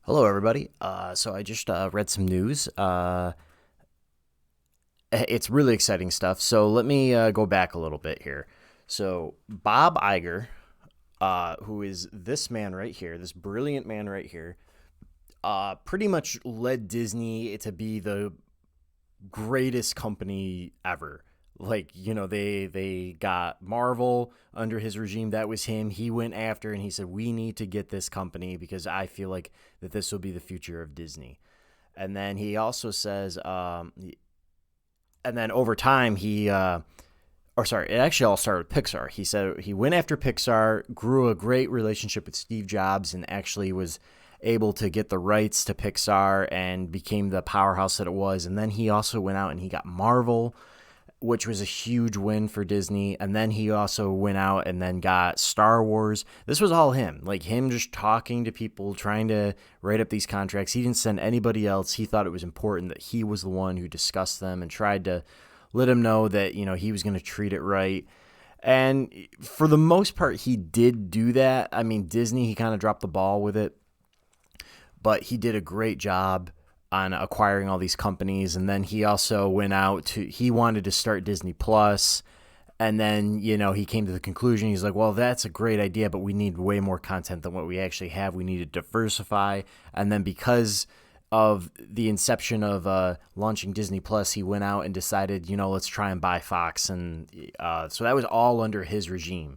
Hello, everybody. So I just read some news. It's really exciting stuff. So let me go back a little bit here. So Bob Iger, who is this man right here, this brilliant man right here, pretty much led Disney to be the greatest company ever. They got Marvel under his regime. That was him. He went after and he said, "We need to get this company because I feel like that this will be the future of Disney." And then he also says, and then over time or sorry, it actually all started with Pixar. He said he went after Pixar, grew a great relationship with Steve Jobs, and actually was able to get the rights to Pixar and became the powerhouse that it was. And then he also went out and he got Marvel, which was a huge win for Disney. And then he also went out and then got Star Wars. This was all him, like him just talking to people, trying to write up these contracts. He didn't send anybody else. He thought it was important that he was the one who discussed them and tried to let him know that, he was going to treat it right. And for the most part, he did do that. I mean, Disney, he kind of dropped the ball with it, but he did a great job on acquiring all these companies. And then he also went out he wanted to start Disney Plus. And then, he came to the conclusion, he's like, well, that's a great idea, but we need way more content than what we actually have. We need to diversify. And then because of the inception of launching Disney Plus, he went out and decided, let's try and buy Fox. And so that was all under his regime.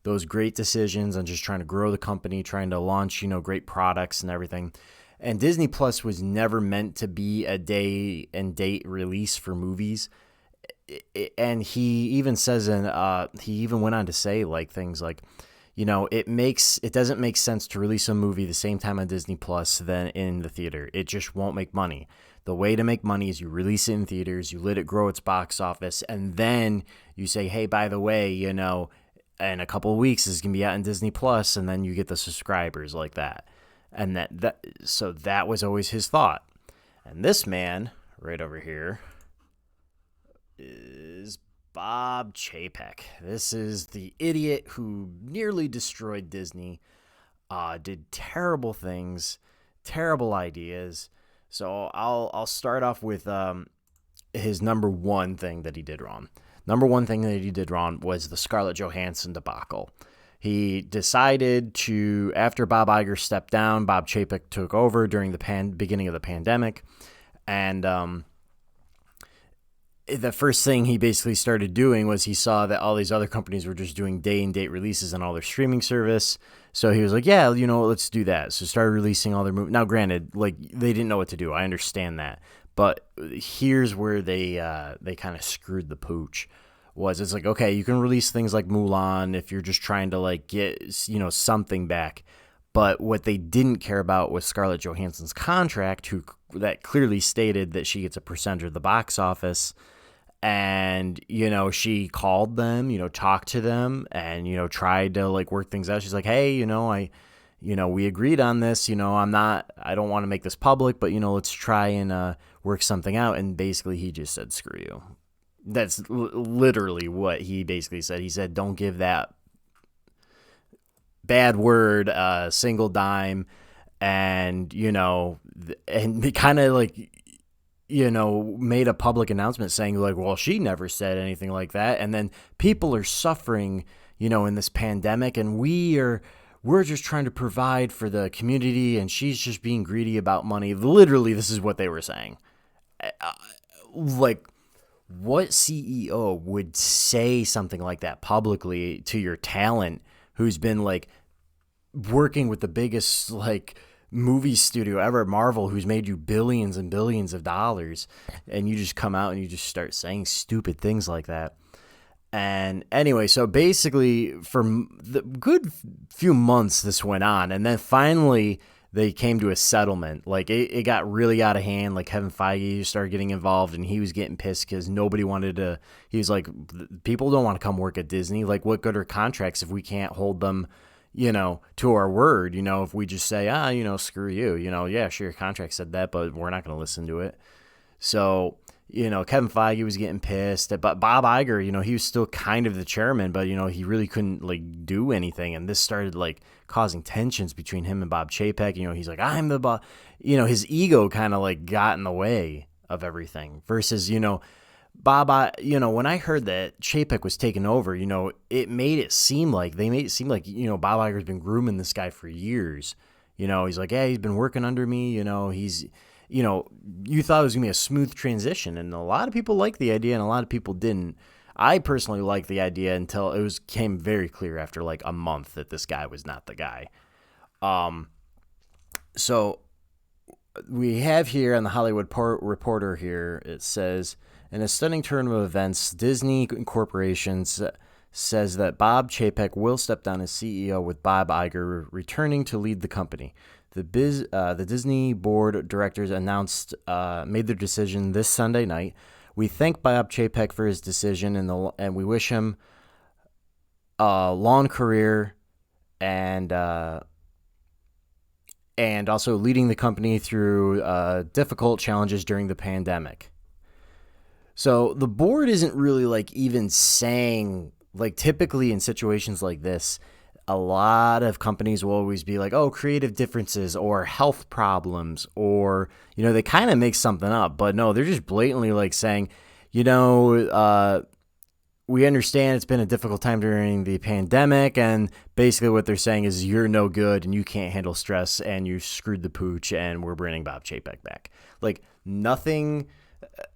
Those great decisions on just trying to grow the company, trying to launch, great products and everything. And Disney Plus was never meant to be a day and date release for movies. And he even says, he even went on to say like things like, it doesn't make sense to release a movie the same time on Disney Plus than in the theater. It just won't make money. The way to make money is you release it in theaters, you let it grow its box office, and then you say, hey, by the way, in a couple of weeks this is gonna be out in Disney Plus, and then you get the subscribers like that. And so that was always his thought. And this man right over here is Bob Chapek. This is the idiot who nearly destroyed Disney, did terrible things, terrible ideas. So I'll start off with his number one thing that he did wrong. Number one thing that he did wrong was the Scarlett Johansson debacle. He decided to, after Bob Iger stepped down, Bob Chapek took over during the beginning of the pandemic. And the first thing he basically started doing was he saw that all these other companies were just doing day and date releases on all their streaming service. So he was like, yeah, let's do that. So started releasing all their movies. Now, granted, like they didn't know what to do. I understand that. But here's where they kind of screwed the pooch. It's like, okay, you can release things like Mulan if you're just trying to like get, something back. But what they didn't care about was Scarlett Johansson's contract, that clearly stated that she gets a percentage of the box office. And, she called them, talked to them and, tried to like work things out. She's like, hey, we agreed on this, I don't want to make this public, but, let's try and work something out. And basically he just said, screw you. That's literally what he basically said. He said, don't give that bad word a single dime. And, and kind of like, made a public announcement saying like, well, she never said anything like that. And then people are suffering, in this pandemic, and we're just trying to provide for the community, and she's just being greedy about money. Literally, this is what they were saying. Like, what CEO would say something like that publicly to your talent who's been like working with the biggest like movie studio ever, Marvel, who's made you billions and billions of dollars, and you just come out and you just start saying stupid things like that? And anyway, so basically for the good few months this went on, and then finally they came to a settlement. Like it got really out of hand. Like Kevin Feige started getting involved, and he was getting pissed because nobody wanted to. He was like, people don't want to come work at Disney. Like, what good are contracts if we can't hold them, to our word? If we just say, screw you, yeah, sure, your contract said that, but we're not going to listen to it. So Kevin Feige was getting pissed, but Bob Iger, he was still kind of the chairman, but he really couldn't like do anything, and this started like causing tensions between him and Bob Chapek. He's like, I'm the boss. His ego kind of like got in the way of everything. Versus, Bob, when I heard that Chapek was taking over, it made it seem like Bob Iger's been grooming this guy for years. He's like, yeah, he's been working under me. You thought it was going to be a smooth transition, and a lot of people liked the idea and a lot of people didn't. I personally liked the idea until it came very clear after like a month that this guy was not the guy. So we have here on the Hollywood Reporter here, it says, in a stunning turn of events, Disney Incorporations says that Bob Chapek will step down as CEO with Bob Iger returning to lead the company. The Disney board of directors made their decision this Sunday night. We thank Bob Chapek for his decision and we wish him a long career and also leading the company through difficult challenges during the pandemic. So the board isn't really like even saying, like, typically in situations like this, a lot of companies will always be like, oh, creative differences or health problems, or, they kind of make something up. But no, they're just blatantly like saying, we understand it's been a difficult time during the pandemic. And basically what they're saying is you're no good and you can't handle stress and you screwed the pooch and we're bringing Bob Chapek back. Like nothing.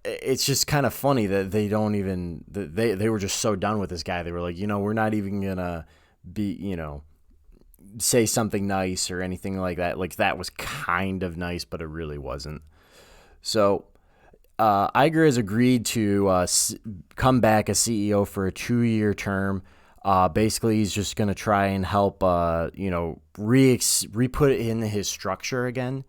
It's just kind of funny that they don't even, they were just so done with this guy. They were like, we're not even going to say something nice or anything like that. Like that was kind of nice, but it really wasn't. So Iger has agreed to come back as CEO for a 2-year term. Basically, he's just going to try and help, re-put it in his structure again,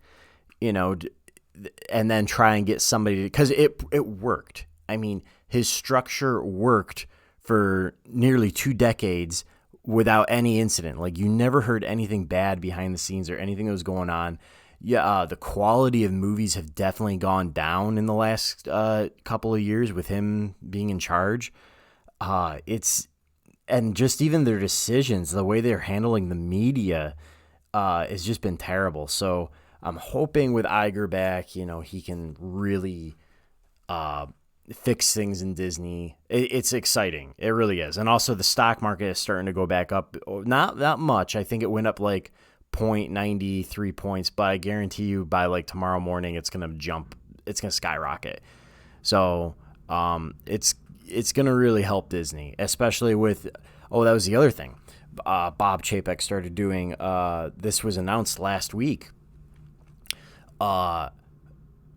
and then try and get somebody, because it worked. I mean, his structure worked for nearly 2 decades without any incident. Like, you never heard anything bad behind the scenes or anything that was going on. Yeah, the quality of movies have definitely gone down in the last couple of years with him being in charge. And just even their decisions, the way they're handling the media, has just been terrible. So I'm hoping with Iger back, he can really fix things in Disney. It's exciting. It really is. And also the stock market is starting to go back up. Not that much. I think it went up like 0.93 points, but I guarantee you by like tomorrow morning, it's going to jump. It's going to skyrocket. So it's going to really help Disney, especially with, that was the other thing. Bob Chapek started doing, this was announced last week.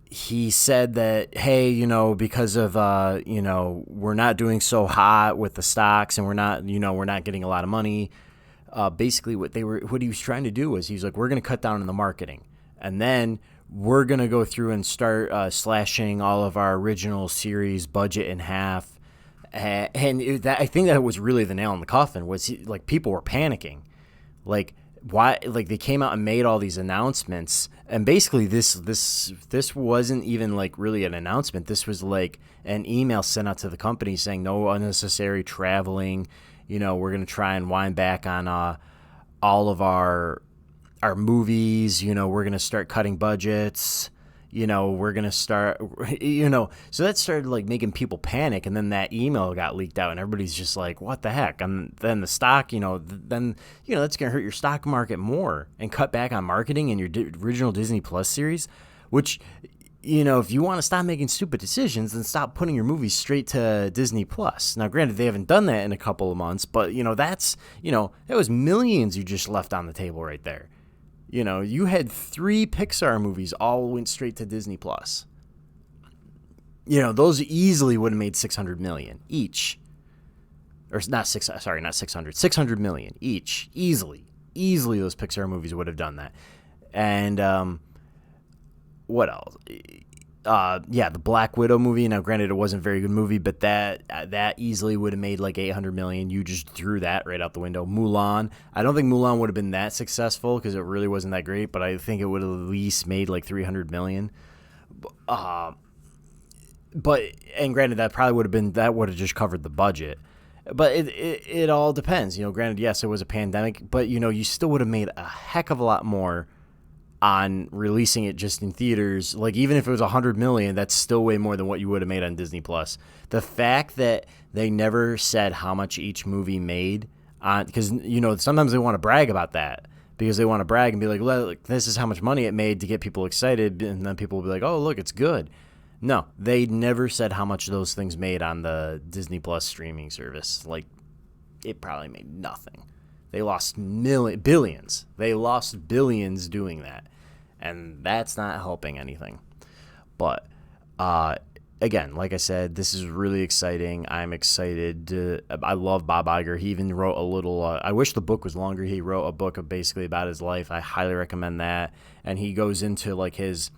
He said that, hey, because of, we're not doing so hot with the stocks and we're not getting a lot of money. Basically what he was trying to do was he's like, we're going to cut down on the marketing, and then we're going to go through and start slashing all of our original series budget in half. I think that was really the nail in the coffin. Was people were panicking, like why? Like they came out and made all these announcements, and basically this wasn't even like really an announcement. This was like an email sent out to the company saying no unnecessary traveling. We're going to try and wind back on all of our movies. We're going to start cutting budgets. We're going to start, so that started like making people panic. And then that email got leaked out and everybody's just like, what the heck? And then the stock, that's going to hurt your stock market more and cut back on marketing in your original Disney Plus series, which, if you want to stop making stupid decisions, then stop putting your movies straight to Disney Plus. Now, granted, they haven't done that in a couple of months, but, that was millions you just left on the table right there. You had 3 Pixar movies all went straight to Disney Plus. Those easily would have made $600 million each. Or not 600, $600 million each. Easily those Pixar movies would have done that. And, what else? The Black Widow movie. Now, granted, it wasn't a very good movie, but that easily would have made like $800 million. You just threw that right out the window. Mulan. I don't think Mulan would have been that successful because it really wasn't that great, but I think it would have at least made like $300 million. But and granted, that would have just covered the budget. But it all depends. Granted, yes, it was a pandemic, but you still would have made a heck of a lot more on releasing it just in theaters. Like, even if it was 100 million, that's still way more than what you would have made on Disney Plus. The fact that they never said how much each movie made on, because sometimes they want to brag about that, because they want to brag and be like, look, this is how much money it made to get people excited, and then people will be like, oh, look, it's good. No, they never said how much those things made on the Disney Plus streaming service. Like, it probably made nothing. They lost billions. They lost billions doing that, and that's not helping anything. But again, like I said, this is really exciting. I'm excited. I love Bob Iger. He even wrote a little. I wish the book was longer. He wrote a book of basically about his life. I highly recommend that, and he goes into like his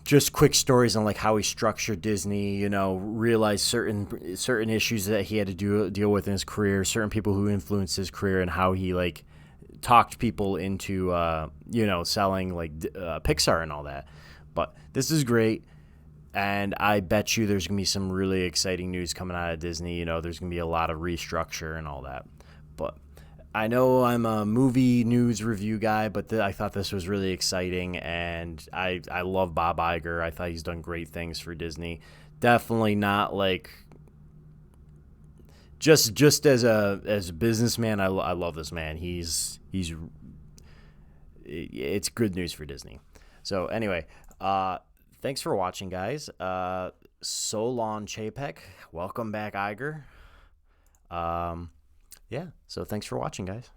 just quick stories on like how he structured Disney, realized certain issues that he had to deal with in his career, certain people who influenced his career, and how he like talked people into selling like Pixar and all that. But this is great, and I bet you there's gonna be some really exciting news coming out of Disney. There's gonna be a lot of restructure and all that. But I know I'm a movie news review guy, but I thought this was really exciting, and I love Bob Iger. I thought he's done great things for Disney. Definitely not like just as a businessman. I love this man. It's good news for Disney. So anyway, thanks for watching, guys. So long, Chapek. Welcome back, Iger. Yeah, so thanks for watching, guys.